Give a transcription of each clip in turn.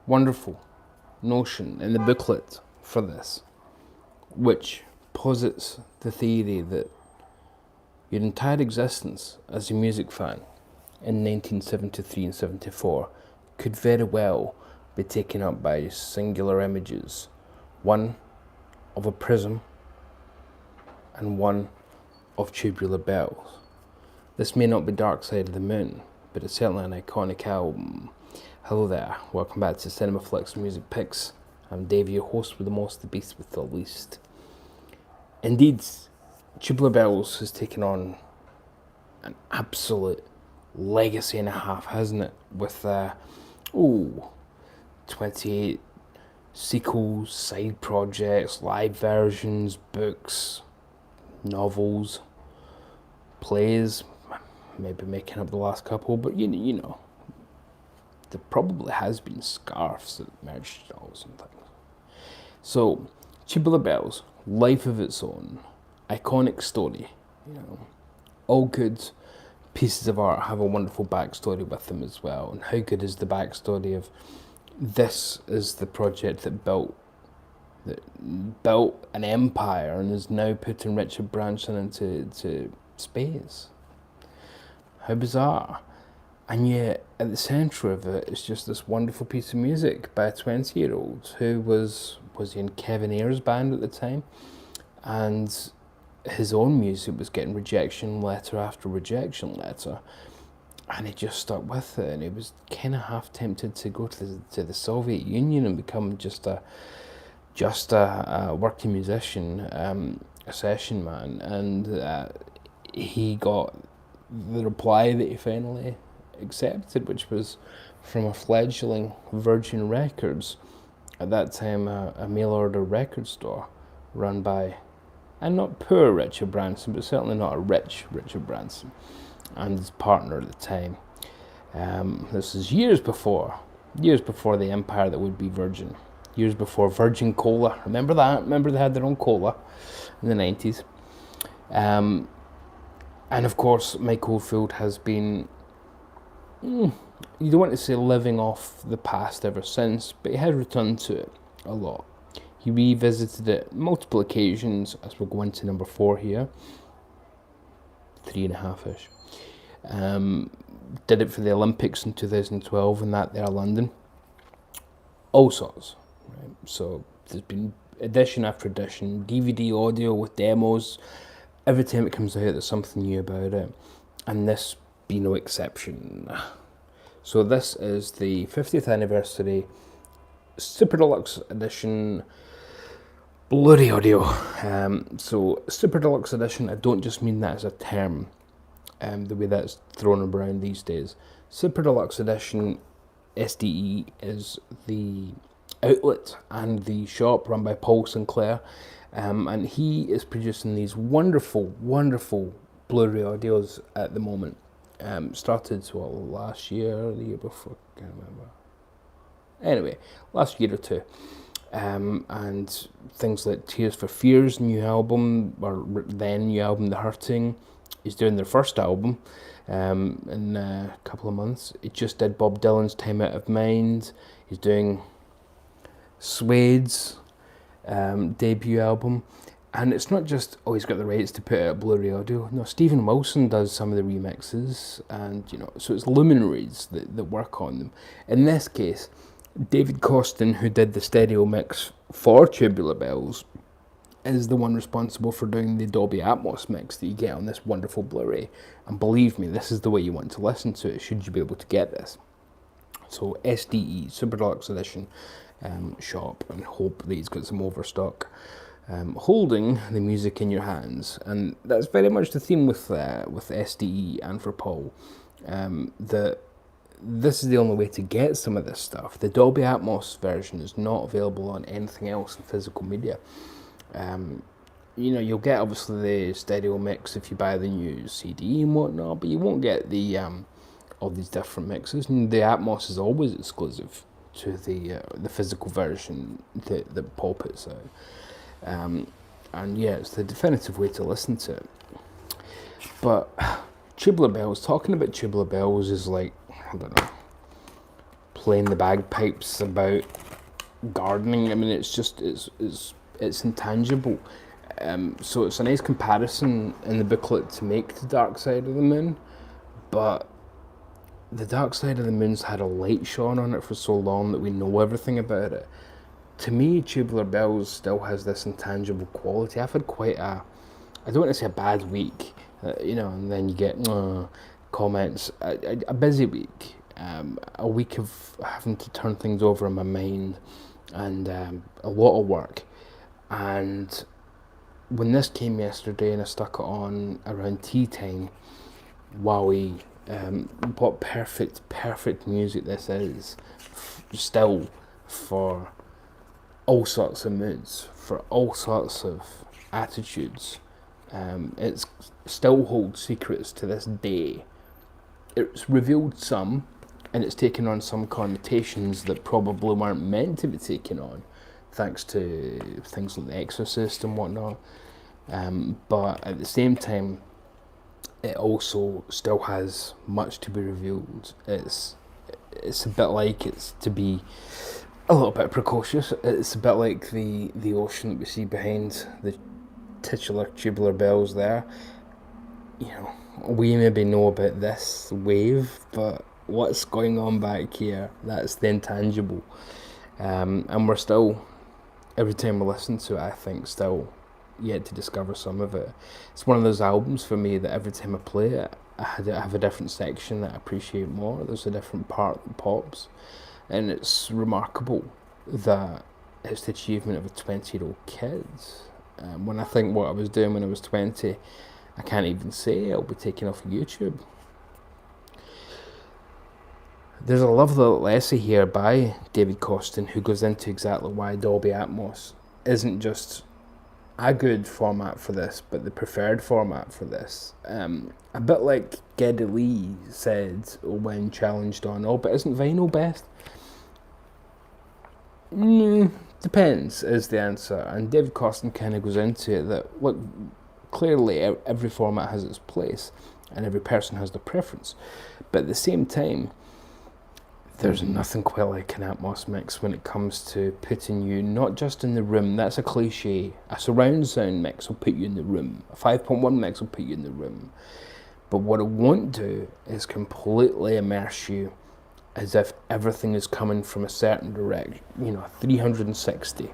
wonderful notion in the booklet for this, which posits the theory that your entire existence as a music fan in 1973 and 74 could very well be taken up by singular images, one of a prism and one of Tubular Bells. This may not be Dark Side of the Moon, but it's certainly an iconic album. Hello there, welcome back to Cinema Flicks Music Picks. I'm Dave, your host with the most, the beast with the least. Indeed, Tubular Bells has taken on an absolute legacy and a half, hasn't it? With 28 sequels, side projects, live versions, books, novels, plays, maybe making up the last couple, but you know, there probably has been scarves that merged dolls and things. So, Tubular Bells, life of its own, iconic story, all good pieces of art have a wonderful backstory with them as well. And how good is the backstory of this is the project that built an empire and is now putting Richard Branson into space? How bizarre. And yet, at the centre of it is just this wonderful piece of music by a 20-year-old who was he in Kevin Ayers' band at the time, and his own music was getting rejection letter after rejection letter, and he just stuck with it, and he was kind of half tempted to go to the Soviet Union and become just a working musician, a session man, and he got the reply that he finally accepted, which was from a fledgling Virgin Records, at that time a mail order record store run by, and not poor Richard Branson, but certainly not a rich Richard Branson, and his partner at the time. This is years before the empire that would be Virgin, years before Virgin Cola. Remember that? Remember they had their own cola in the 90s. And of course, Mike Oldfield has been, you don't want to say living off the past ever since, but he has returned to it a lot. He revisited it multiple occasions, as we'll go into number 4 here, 3.5-ish. Did it for the Olympics in 2012 and that there London. All sorts, right? So there's been edition after edition, DVD audio with demos. Every time it comes out, there's something new about it, and this be no exception. So this is the 50th anniversary Super Deluxe Edition Bluray audio. So Super Deluxe Edition, I don't just mean that as a term, the way that's thrown around these days. Super Deluxe Edition SDE is the outlet and the shop run by Paul Sinclair, and he is producing these wonderful Blu-ray audios at the moment. Started last year or the year before, I can't remember. Anyway, last year or two. And things like Tears for Fears new album, or then new album The Hurting. He's doing their first album in a couple of months. He just did Bob Dylan's Time Out of Mind. He's doing Suede's debut album. And it's not just, he's got the rights to put out a Blu-ray audio. No, Stephen Wilson does some of the remixes, and so it's luminaries that work on them. In this case, David Costin, who did the stereo mix for Tubular Bells, is the one responsible for doing the Dolby Atmos mix that you get on this wonderful Blu-ray. And believe me, this is the way you want to listen to it, should you be able to get this. So SDE, Super Deluxe Edition, shop, and hope that he's got some overstock. Holding the music in your hands, and that's very much the theme with SDE and for Paul. That this is the only way to get some of this stuff. The Dolby Atmos version is not available on anything else in physical media. You'll get obviously the stereo mix if you buy the new CD and whatnot, but you won't get the all these different mixes. And the Atmos is always exclusive to the physical version that Paul puts out. And yeah, it's the definitive way to listen to it. But Tubular Bells, talking about Tubular Bells is like, I don't know, playing the bagpipes about gardening. I mean, it's intangible. So it's a nice comparison in the booklet to make to Dark Side of the Moon, but the Dark Side of the Moon's had a light shone on it for so long that we know everything about it. To me, Tubular Bells still has this intangible quality. I've had quite a, I don't want to say a bad week, and then you get comments. A busy week, a week of having to turn things over in my mind, and a lot of work. And when this came yesterday and I stuck it on around tea time, wowie, what perfect music this is, still for all sorts of moods, for all sorts of attitudes. It still holds secrets to this day. It's revealed some, and it's taken on some connotations that probably weren't meant to be taken on, thanks to things like The Exorcist and whatnot. But at the same time, it also still has much to be revealed. It's a bit like it's to be a little bit precocious. It's a bit like the ocean that we see behind the titular Tubular Bells there. We maybe know about this wave, but what's going on back here, that's the intangible. And we're still, every time we listen to it, I think, still yet to discover some of it. It's one of those albums for me that every time I play it, I have a different section that I appreciate more. There's a different part that pops. And it's remarkable that it's the achievement of a 20-year-old kid. When I think what I was doing when I was 20, I can't even say it'll be taken off YouTube. There's a lovely little essay here by David Costin who goes into exactly why Dolby Atmos isn't just a good format for this, but the preferred format for this. A bit like Geddy Lee said when challenged on, but isn't vinyl best? Depends is the answer. And David Costin kind of goes into it that, look, clearly every format has its place and every person has their preference. But at the same time, there's nothing quite like an Atmos mix when it comes to putting you not just in the room. That's a cliche. A surround sound mix will put you in the room. A 5.1 mix will put you in the room. But what it won't do is completely immerse you as if everything is coming from a certain direction. 360.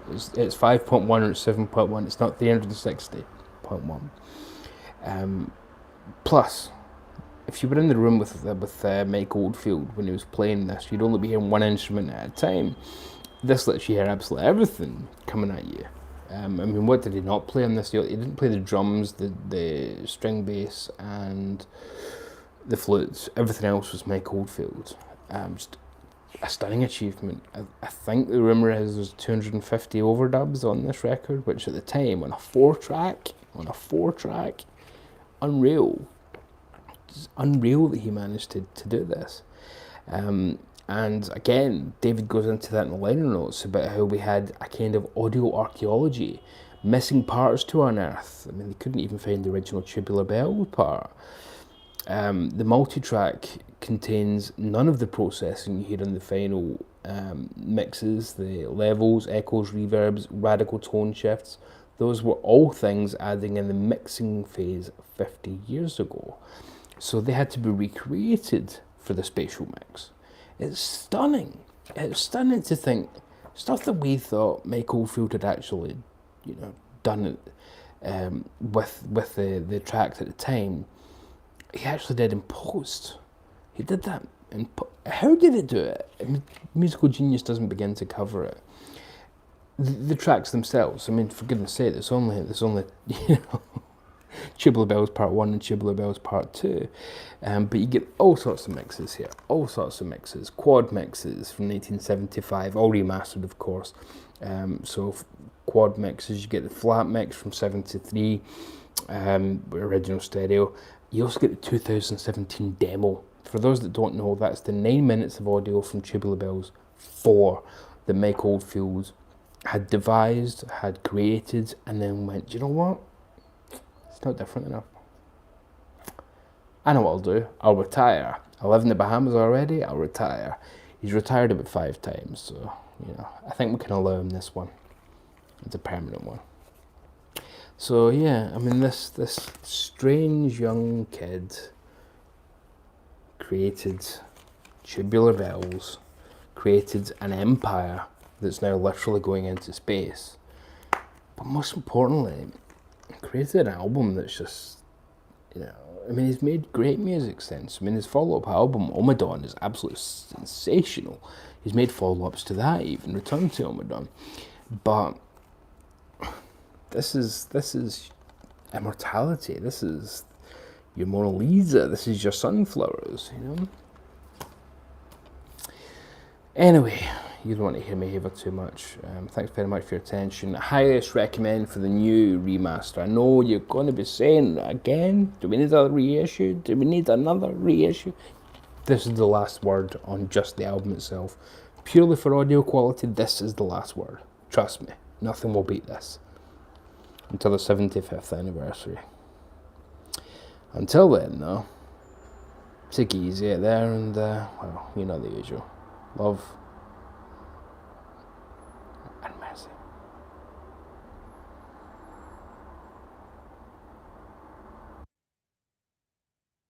It's 5.1 or it's 7.1. It's not 360.1. Plus, if you were in the room with Mike Oldfield when he was playing this, you'd only be hearing one instrument at a time. This lets you hear absolutely everything coming at you. What did he not play on this? He didn't play the drums, the string bass, and the flutes. Everything else was Mike Oldfield. Just a stunning achievement. I think the rumour is there's 250 overdubs on this record, which at the time, on a four track, unreal. It's unreal that he managed to do this. And again, David goes into that in the liner notes about how we had a kind of audio archaeology, missing parts to unearth. They couldn't even find the original Tubular Bell part. The multi-track contains none of the processing you hear in the final mixes, the levels, echoes, reverbs, radical tone shifts. Those were all things adding in the mixing phase 50 years ago. So they had to be recreated for the spatial mix. It's stunning. It's stunning to think stuff that we thought Mike Oldfield had actually, done it with the tracks at the time. He actually did in post. He did that in how did it do it? Musical genius doesn't begin to cover it. The tracks themselves. For goodness' sake, there's only Tubular Bells Part 1 and Tubular Bells Part 2. But you get all sorts of mixes here. All sorts of mixes. Quad mixes from 1975, all remastered, of course. So quad mixes, you get the flat mix from 73, original stereo. You also get the 2017 demo. For those that don't know, that's the 9 minutes of audio from Tubular Bells 4 that Mike Oldfield had devised, had created, and then went, you know what? It's not different enough. I know what I'll do. I'll retire. I live in the Bahamas already. I'll retire. He's retired about 5 times, so, you know, I think we can allow him this one. It's a permanent one. So, yeah, I mean, this strange young kid created Tubular Bells, created an empire that's now literally going into space. But most importantly, created an album that's just, you know, I mean, he's made great music since. I mean, his follow-up album, Omadon, is absolutely sensational. He's made follow-ups to that, even Return to Omadon. But this is immortality. This is your Mona Lisa. This is your sunflowers, you know? Anyway, you don't want to hear me heaver too much. Thanks very much for your attention. Highest recommend for the new remaster. I know you're going to be saying again, do we need a reissue? Do we need another reissue? This is the last word on just the album itself. Purely for audio quality, this is the last word. Trust me, nothing will beat this. Until the 75th anniversary. Until then, though, take it easy out there and, well, you know the usual. Love,